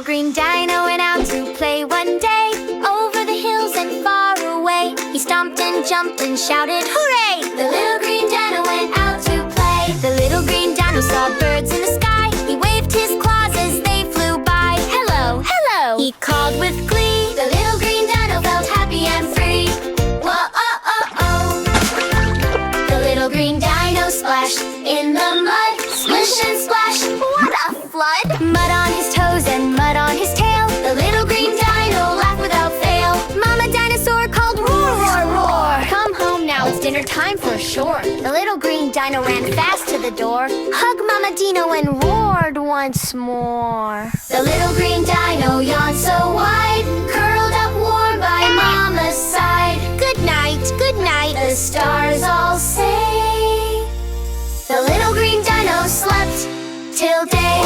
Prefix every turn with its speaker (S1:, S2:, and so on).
S1: little green dino went out to play one day, over the hills and far away. He stomped and jumped and shouted, hooray! The little green dino went out to play. The little green dino saw birds in the sky. He waved his claws as they flew by. Hello, hello, he called with glee. The little green dino felt happy and free. Whoa-oh-oh-oh. The little green dino splashed in the mud. Splish and splash, what a flood! Mud on his toes and mud on his tail. The little green dino laughed without fail. Mama Dinosaur called, roar, roar, roar! Come home now, it's dinner time for sure. The little green dino ran fast to the door, hugged Mama Dino and roared once more. The little green dino yawned so wide, curled up warm by Mama's side. Good night, the stars all say. The little green dino slept till day.